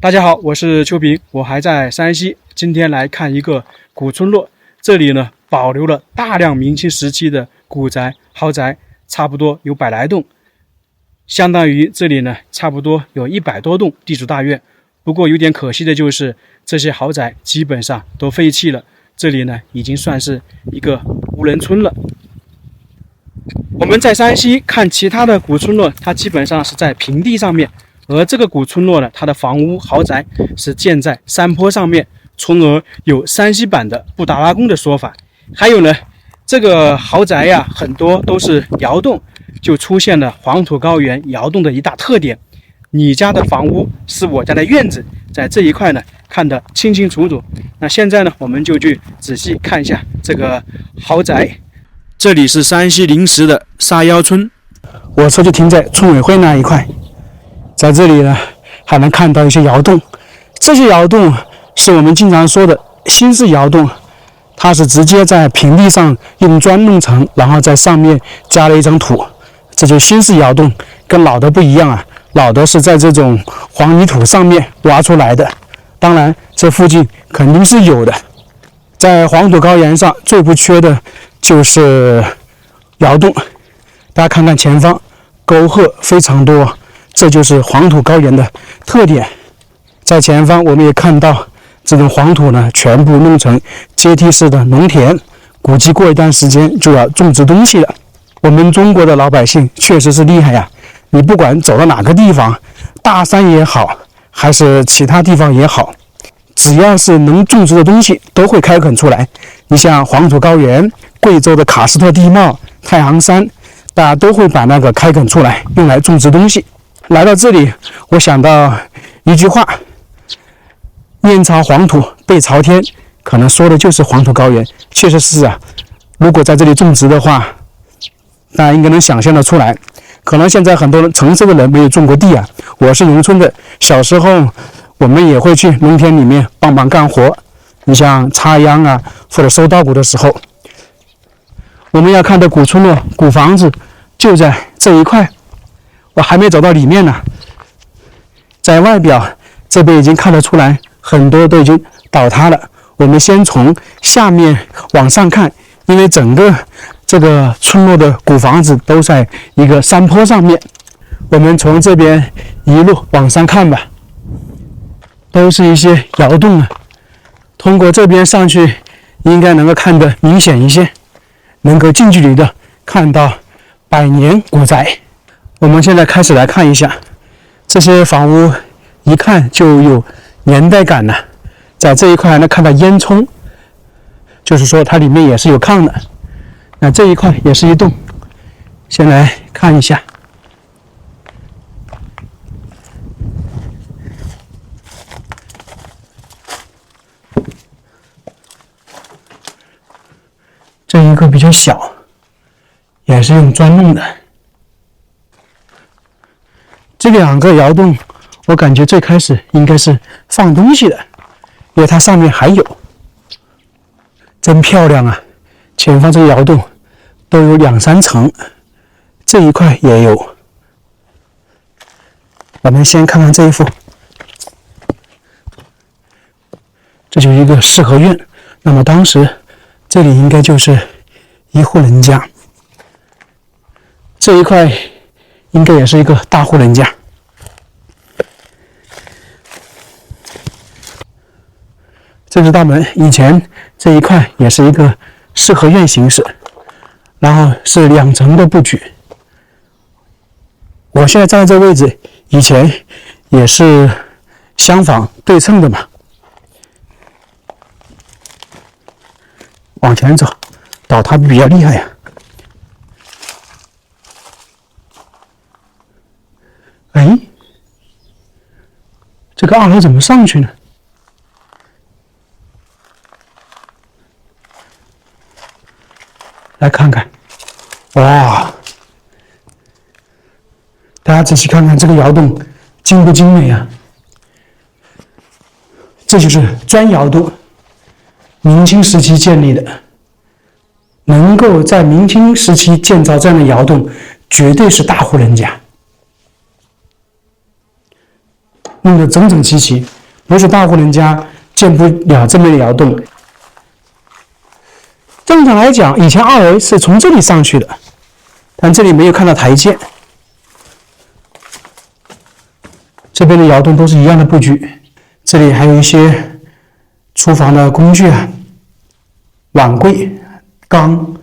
大家好，我是秋平，我还在山西。今天来看一个古村落，这里呢保留了大量明清时期的古宅、豪宅，差不多有100来栋，相当于这里呢差不多有100多栋地主大院。不过有点可惜的就是这些豪宅基本上都废弃了，这里呢已经算是一个无人村了。我们在山西看其他的古村落，它基本上是在平地上面。而这个古村落呢，它的房屋豪宅是建在山坡上面，从而有山西版的布达拉宫的说法。还有呢，这个豪宅呀，很多都是窑洞，就出现了黄土高原窑洞的一大特点。你家的房屋是我家的院子，在这一块呢看得清清楚楚。那现在呢，我们就去仔细看一下这个豪宅。这里是山西临时的沙窑村，我车就停在村委会那一块。在这里呢，还能看到一些窑洞，这些窑洞是我们经常说的新式窑洞，它是直接在平地上用砖弄成，然后在上面加了一张土，这就新式窑洞，跟老的不一样啊，老的是在这种黄泥土上面挖出来的。当然，这附近肯定是有的，在黄土高原上最不缺的就是窑洞。大家看看前方，沟壑非常多。这就是黄土高原的特点。在前方我们也看到这种黄土呢，全部弄成阶梯式的农田，估计过一段时间就要种植东西了。我们中国的老百姓确实是厉害呀，你不管走到哪个地方，大山也好，还是其他地方也好，只要是能种植的东西都会开垦出来。你像黄土高原、贵州的喀斯特地貌、太行山，大家都会把那个开垦出来，用来种植东西。来到这里，我想到一句话：面朝黄土背朝天，可能说的就是黄土高原。确实是啊，如果在这里种植的话，大家应该能想象得出来。可能现在很多人城市的人没有种过地啊，我是农村的，小时候我们也会去农田里面帮忙干活，你像插秧啊，或者收稻谷的时候。我们要看的古村落、古房子就在这一块。我还没走到里面呢，在外表这边已经看得出来，很多都已经倒塌了。我们先从下面往上看，因为整个这个村落的古房子都在一个山坡上面。我们从这边一路往上看吧，都是一些窑洞啊。通过这边上去，应该能够看得明显一些，能够近距离的看到100年古宅。我们现在开始来看一下这些房屋，一看就有年代感了。在这一块还能看到烟囱，就是说它里面也是有炕的。那这一块也是一栋，先来看一下。这一个比较小，也是用砖弄的。这2个窑洞，我感觉最开始应该是放东西的，因为它上面还有，真漂亮啊！前方这个窑洞都有2、3层，这一块也有。我们先看看这一幅，这就是一个四合院。那么当时这里应该就是一户人家，这一块应该也是一个大户人家。这是大门，以前这一块也是一个四合院形式，然后是2层的布局。我现在站在这个位置，以前也是厢房对称的嘛。往前走，倒塌比较厉害呀。哎，这个2楼怎么上去呢？来看看，哇！大家仔细看看这个窑洞精不精美啊！这就是砖窑洞，明清时期建立的。能够在明清时期建造这样的窑洞，绝对是大户人家。弄得整整齐齐，不是大户人家建不了这么的窑洞。正常来讲，以前二楼是从这里上去的，但这里没有看到台阶。这边的窑洞都是一样的布局，这里还有一些厨房的工具啊，碗柜、缸。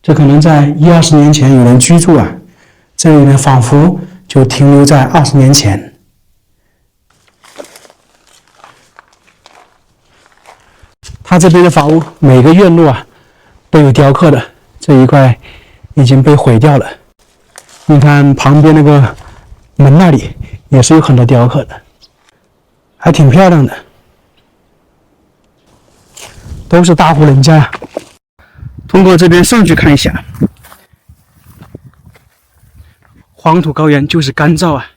这可能在10-20年前有人居住啊，这里呢仿佛就停留在20年前。它这边的房屋每个院落啊都有雕刻的，这一块已经被毁掉了。你看旁边那个门那里也是有很多雕刻的，还挺漂亮的，都是大户人家呀。通过这边上去看一下，黄土高原就是干燥啊。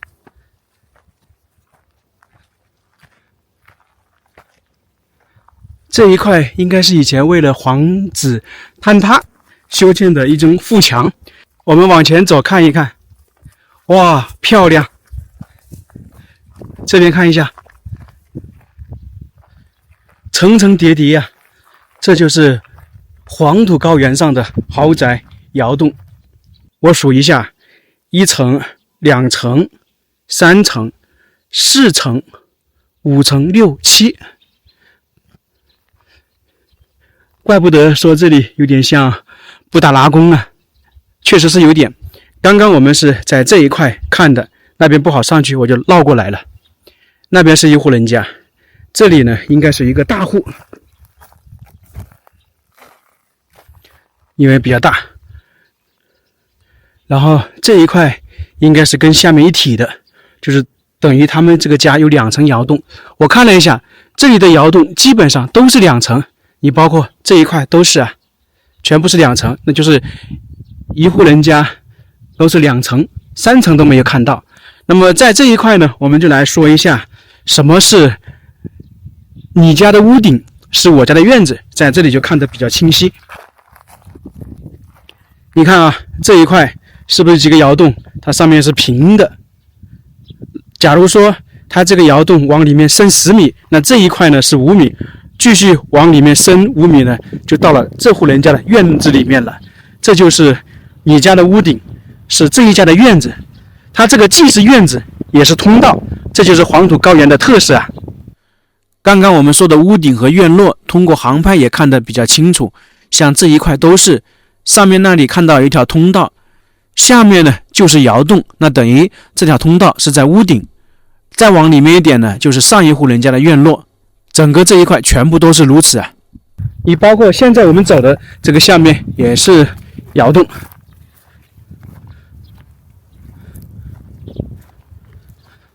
这一块应该是以前为了防止坍塌修建的一种护墙。我们往前走看一看，哇，漂亮！这边看一下，层层叠叠呀，这就是黄土高原上的豪宅窑洞。我数一下，1层、2层、3层、4层、5层、6、7。怪不得说这里有点像布达拉宫啊，确实是有点。刚刚我们是在这一块看的，那边不好上去，我就绕过来了。那边是一户人家，这里呢应该是一个大户，因为比较大。然后这一块应该是跟下面一体的，就是等于他们这个家有2层窑洞。我看了一下，这里的窑洞基本上都是2层，你包括这一块都是啊，全部是2层，那就是一户人家都是2层，3层都没有看到。那么在这一块呢，我们就来说一下什么是你家的屋顶，是我家的院子，在这里就看得比较清晰。你看啊，这一块是不是几个窑洞？它上面是平的。假如说它这个窑洞往里面深10米，那这一块呢是5米，继续往里面深5米呢，就到了这户人家的院子里面了。这就是你家的屋顶，是这一家的院子。它这个既是院子，也是通道，这就是黄土高原的特色啊。刚刚我们说的屋顶和院落，通过航拍也看得比较清楚。像这一块都是，上面那里看到有一条通道，下面呢就是窑洞，那等于这条通道是在屋顶。再往里面一点呢，就是上一户人家的院落。整个这一块全部都是如此啊。你包括现在我们走的这个下面也是窑洞。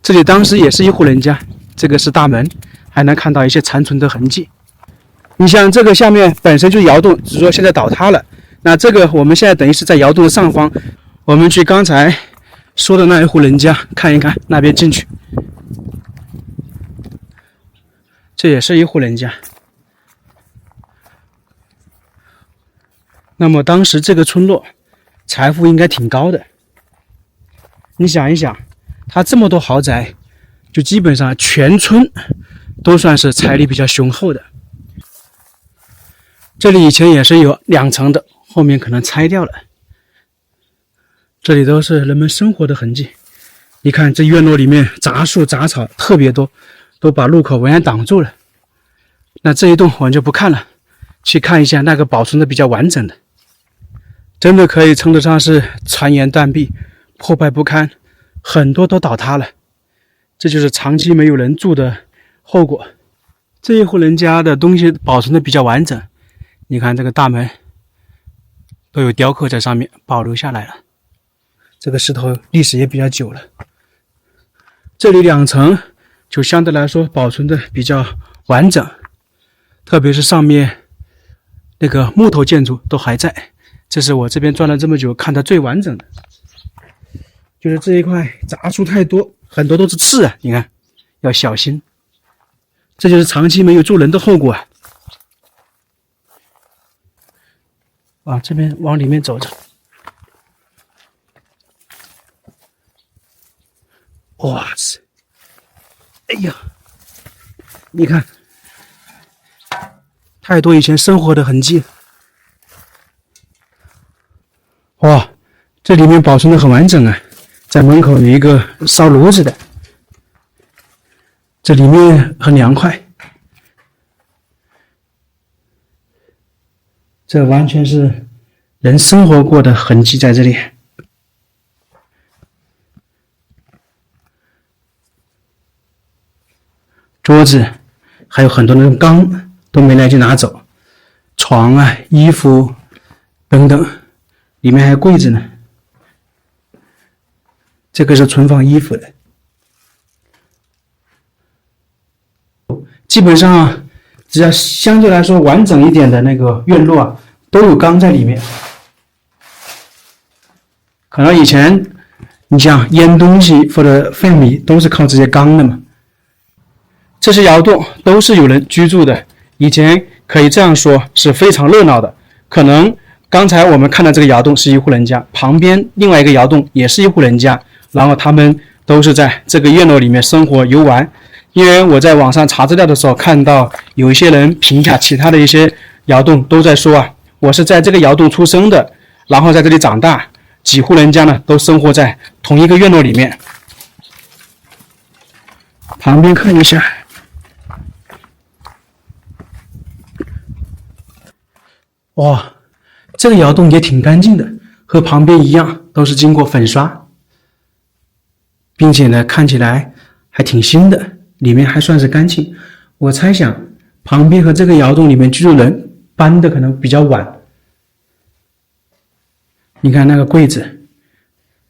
这里当时也是一户人家，这个是大门，还能看到一些残存的痕迹。你像这个下面本身就是窑洞，只是说现在倒塌了。那这个我们现在等于是在窑洞的上方，我们去刚才说的那一户人家看一看，那边进去，这也是一户人家。那么当时这个村落财富应该挺高的。你想一想，他这么多豪宅，就基本上全村都算是财力比较雄厚的。这里以前也是有2层的，后面可能拆掉了。这里都是人们生活的痕迹。你看这院落里面杂树杂草特别多，都把路口完全挡住了。那这一栋我们就不看了，去看一下那个保存的比较完整的，真的可以称得上是残垣断壁，破败不堪，很多都倒塌了。这就是长期没有人住的后果。这一户人家的东西保存的比较完整，你看这个大门都有雕刻在上面，保留下来了。这个石头历史也比较久了。这里2层就相对来说保存的比较完整，特别是上面那个木头建筑都还在，这是我这边转了这么久看它最完整的。就是这一块杂树太多，很多都是刺啊，你看要小心，这就是长期没有住人的后果啊。往这边往里面走走，哇塞，哎呀，你看，太多以前生活的痕迹。哇，这里面保存的很完整啊！在门口有一个烧炉子的，这里面很凉快。这完全是人生活过的痕迹在这里。桌子还有很多那种缸都没来及拿走，床啊、衣服等等，里面还有柜子呢。这个是存放衣服的。基本上只要相对来说完整一点的那个院落啊，都有缸在里面。可能以前你像腌东西或者饭米都是靠这些缸的嘛。这些窑洞都是有人居住的，以前可以这样说是非常热闹的。可能刚才我们看到这个窑洞是一户人家，旁边另外一个窑洞也是一户人家，然后他们都是在这个院落里面生活游玩。因为我在网上查资料的时候看到有一些人评价其他的一些窑洞都在说啊，我是在这个窑洞出生的，然后在这里长大，几户人家呢都生活在同一个院落里面。旁边看一下，哇，这个窑洞也挺干净的，和旁边一样，都是经过粉刷，并且呢，看起来还挺新的，里面还算是干净。我猜想，旁边和这个窑洞里面居住人搬的可能比较晚。你看那个柜子，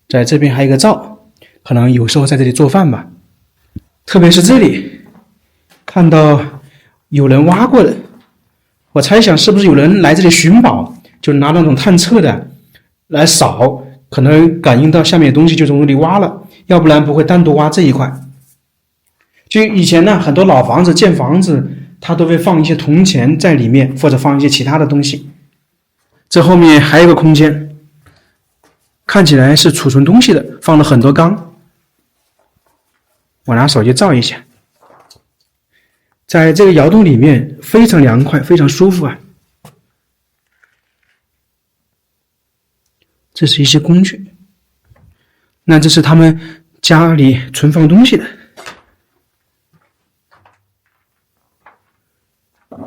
在这边还有一个灶，可能有时候在这里做饭吧。特别是这里，看到有人挖过的。我猜想是不是有人来这里寻宝，就拿那种探测的来扫，可能感应到下面有东西就从这里挖了，要不然不会单独挖这一块。就以前呢，很多老房子建房子，它都会放一些铜钱在里面，或者放一些其他的东西。这后面还有一个空间，看起来是储存东西的，放了很多缸。我拿手机照一下。在这个窑洞里面非常凉快，非常舒服啊。这是一些工具，那这是他们家里存放东西的。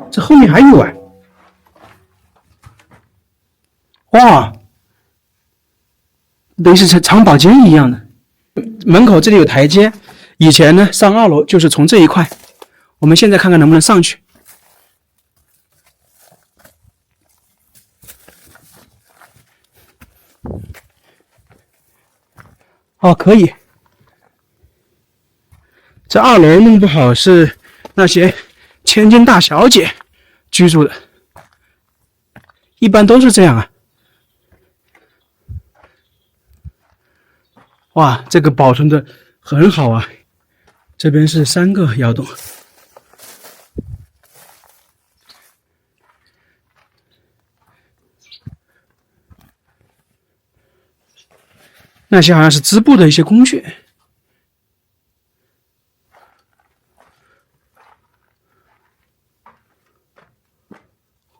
这后面还有啊，哇，等于是藏宝间一样的。门口这里有台阶，以前呢上2楼就是从这一块。我们现在看看能不能上去。哦，可以。这2楼弄不好是那些千金大小姐居住的，一般都是这样啊。哇，这个保存的很好啊。这边是3个窑洞。那些好像是织布的一些工具。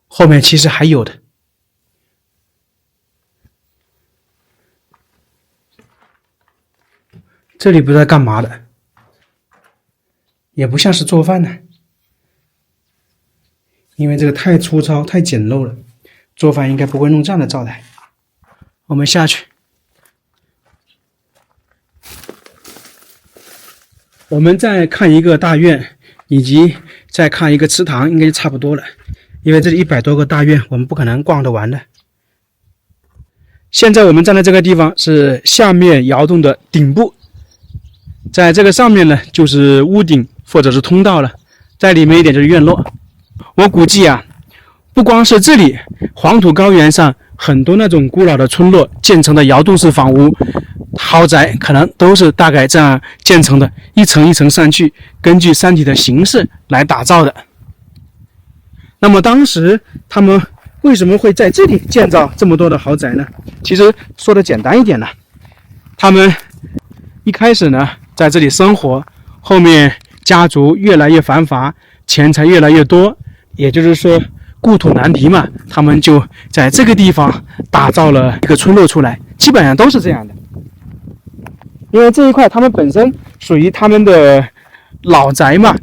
后面其实还有的。这里不知道干嘛的，也不像是做饭的，因为这个太粗糙太简陋了，做饭应该不会弄这样的灶台。我们下去。我们再看一个大院，以及再看一个祠堂，应该就差不多了。因为这里100多个大院，我们不可能逛得完的。现在我们站在这个地方是下面窑洞的顶部，在这个上面呢就是屋顶或者是通道了，在里面一点就是院落。我估计啊，不光是这里，黄土高原上很多那种古老的村落建成的窑洞式房屋。豪宅可能都是大概这样建成的，一层一层上去，根据山体的形式来打造的。那么当时他们为什么会在这里建造这么多的豪宅呢？其实说的简单一点呢，他们一开始呢在这里生活，后面家族越来越繁华，钱财越来越多，也就是说故土难题嘛，他们就在这个地方打造了一个村落出来，基本上都是这样的。因为这一块他们本身属于他们的老宅嘛，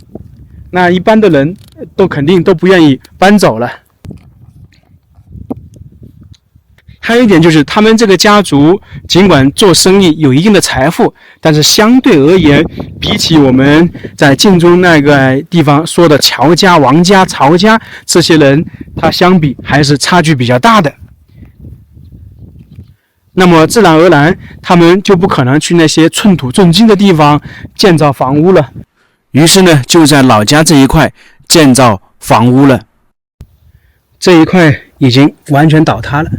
那一般的人都肯定都不愿意搬走了。还有一点就是，他们这个家族尽管做生意有一定的财富，但是相对而言，比起我们在晋中那个地方说的乔家、王家、曹家这些人，他相比还是差距比较大的。那么自然而然，他们就不可能去那些寸土寸金的地方建造房屋了。于是呢，就在老家这一块建造房屋了。这一块已经完全倒塌了。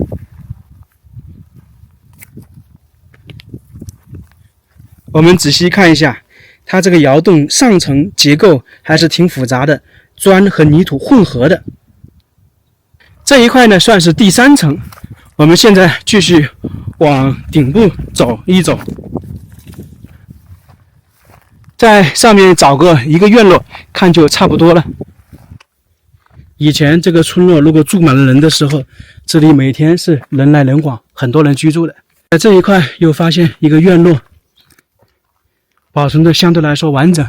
我们仔细看一下，它这个窑洞上层结构还是挺复杂的，砖和泥土混合的。这一块呢算是第3层，我们现在继续往顶部走一走，在上面找一个院落看就差不多了。以前这个村落如果住满了人的时候，这里每天是人来人往，很多人居住的。在这一块又发现一个院落，保存的相对来说完整。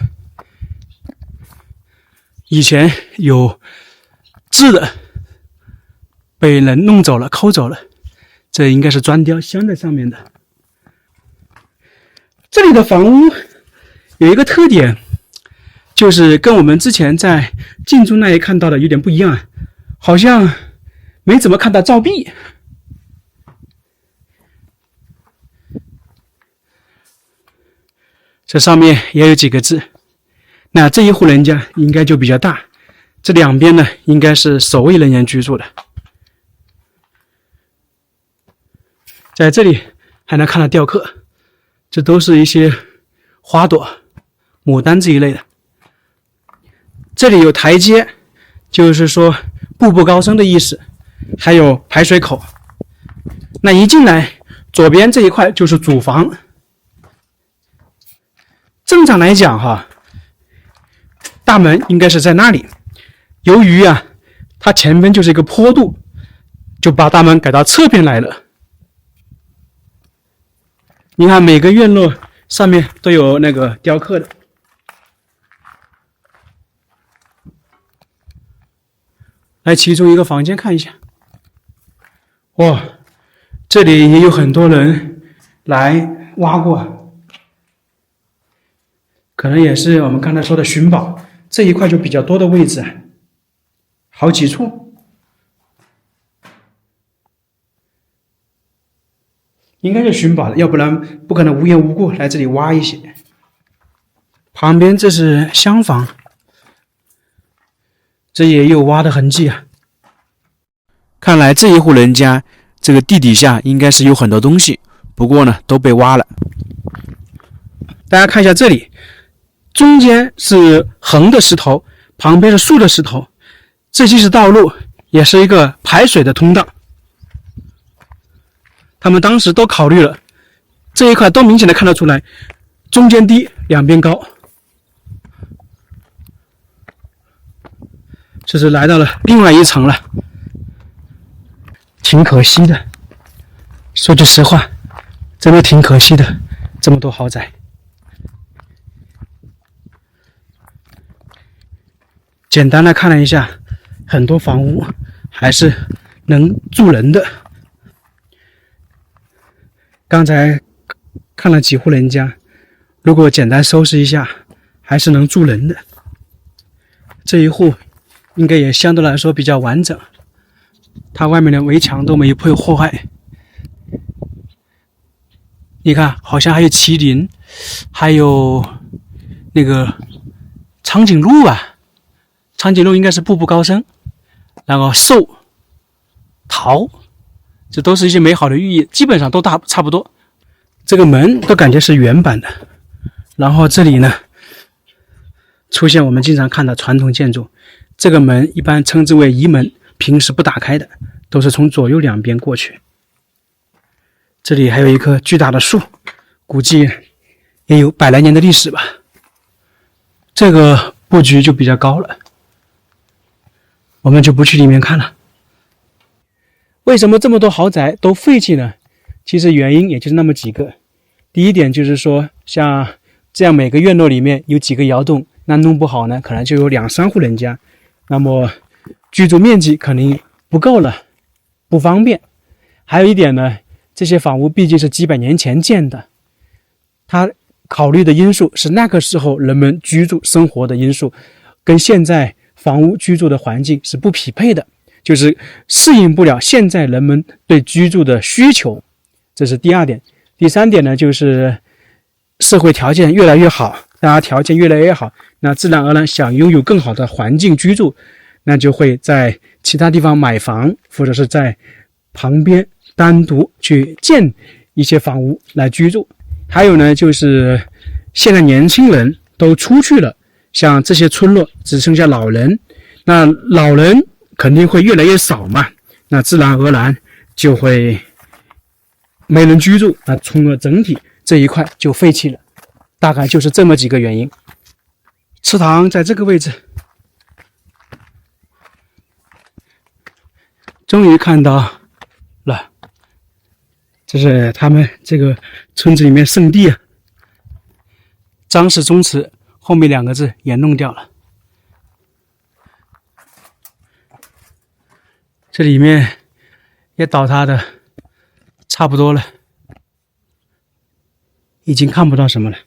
以前有字的被人弄走了，抠走了，这应该是砖雕镶在上面的。这里的房屋有一个特点，就是跟我们之前在晋中那里看到的有点不一样，好像没怎么看到造壁。这上面也有几个字，那这一户人家应该就比较大，这两边呢应该是守卫人员居住的。在这里还能看到雕刻，这都是一些花朵、牡丹这一类的。这里有台阶，就是说步步高升的意思，还有排水口。那一进来，左边这一块就是主房。正常来讲哈，大门应该是在那里，由于它前边就是一个坡度，就把大门改到侧边来了。你看每个院落上面都有那个雕刻的。来其中一个房间看一下，哇，这里也有很多人来挖过。可能也是我们刚才说的寻宝，这一块就比较多的位置，好几处，应该是寻宝的，要不然不可能无缘无故来这里挖一些。旁边这是厢房，这也有挖的痕迹啊。看来这一户人家这个地底下应该是有很多东西，不过呢都被挖了。大家看一下这里。中间是横的石头，旁边是竖的石头，这既是道路，也是一个排水的通道。他们当时都考虑了，这一块都明显的看得出来，中间低，两边高。这是来到了另外一层了，挺可惜的。说句实话，真的挺可惜的，这么多豪宅。简单的看了一下，很多房屋还是能住人的。刚才看了几户人家，如果简单收拾一下，还是能住人的。这一户应该也相对来说比较完整，它外面的围墙都没有被破坏。你看，好像还有麒麟，还有那个长颈鹿吧。长颈鹿应该是步步高升，然后兽、桃，这都是一些美好的寓意，基本上都差不多。这个门都感觉是原版的，然后这里呢出现我们经常看到传统建筑，这个门一般称之为移门，平时不打开的，都是从左右两边过去。这里还有一棵巨大的树，估计也有100来年的历史吧。这个布局就比较高了，我们就不去里面看了。为什么这么多豪宅都废弃呢？其实原因也就是那么几个。第一点就是说，像这样每个院落里面有几个窑洞，那弄不好呢，可能就有2-3户人家，那么居住面积肯定不够了，不方便。还有一点呢，这些房屋毕竟是几百年前建的，它考虑的因素是那个时候人们居住生活的因素，跟现在房屋居住的环境是不匹配的，就是适应不了现在人们对居住的需求。这是第二点。第三点呢，就是社会条件越来越好，大家条件越来越好，那自然而然想拥有更好的环境居住，那就会在其他地方买房，或者是在旁边单独去建一些房屋来居住。还有呢，就是现在年轻人都出去了，像这些村落只剩下老人，那老人肯定会越来越少嘛，那自然而然就会没人居住，那从而整体这一块就废弃了，大概就是这么几个原因。祠堂在这个位置，终于看到了，这是他们这个村子里面圣地啊。张氏宗祠后面2个字也弄掉了，这里面也倒塌的差不多了，已经看不到什么了。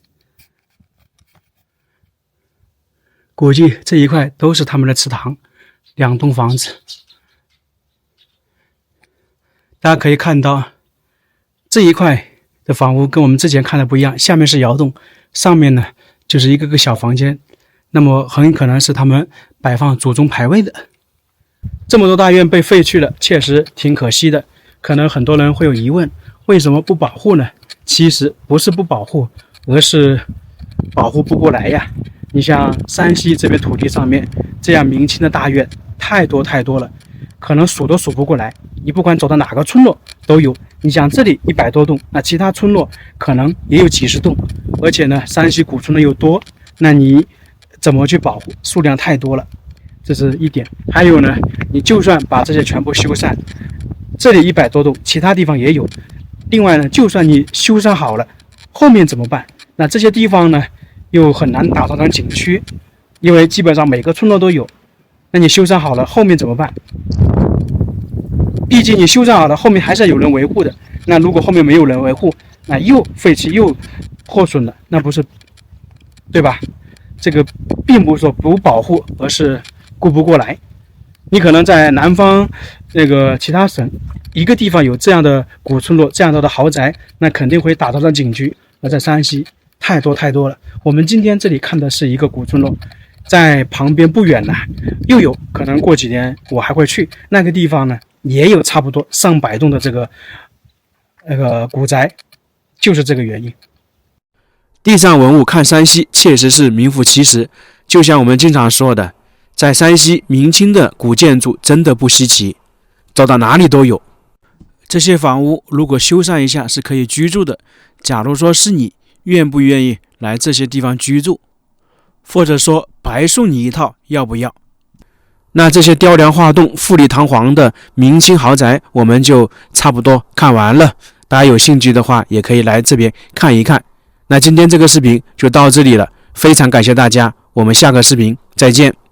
估计这一块都是他们的祠堂，2栋房子。大家可以看到这一块的房屋跟我们之前看的不一样，下面是窑洞，上面呢就是一个个小房间，那么很可能是他们摆放祖宗牌位的。这么多大院被废去了，确实挺可惜的。可能很多人会有疑问，为什么不保护呢？其实不是不保护，而是保护不过来呀。你像山西这边土地上面这样明清的大院太多了，可能数都数不过来，你不管走到哪个村落都有。你想这里100多栋，那其他村落可能也有几十栋，而且呢山西古村的又多，那你怎么去保护？数量太多了，这是一点。还有呢，你就算把这些全部修缮，这里100多栋，其他地方也有。另外呢，就算你修缮好了，后面怎么办？那这些地方呢又很难打造成景区，因为基本上每个村落都有。那你修缮好了，后面怎么办？毕竟你修缮好了，后面还是要有人维护的。那如果后面没有人维护，那又废弃又破损了，那不是对吧？这个并不是说不保护，而是顾不过来。你可能在南方那个其他省，一个地方有这样的古村落，这样的豪宅，那肯定会打造成景区。而在山西太多了。我们今天这里看的是一个古村落，在旁边不远呢，又有可能过几年我还会去那个地方呢，也有差不多上百栋的这个古宅，就是这个原因。地上文物看山西确实是名副其实，就像我们经常说的，在山西明清的古建筑真的不稀奇，走到哪里都有。这些房屋如果修缮一下是可以居住的，假如说是你愿不愿意来这些地方居住，或者说白送你一套，要不要？那这些雕梁画栋富丽堂皇的明清豪宅我们就差不多看完了，大家有兴趣的话也可以来这边看一看。那今天这个视频就到这里了，非常感谢大家，我们下个视频再见。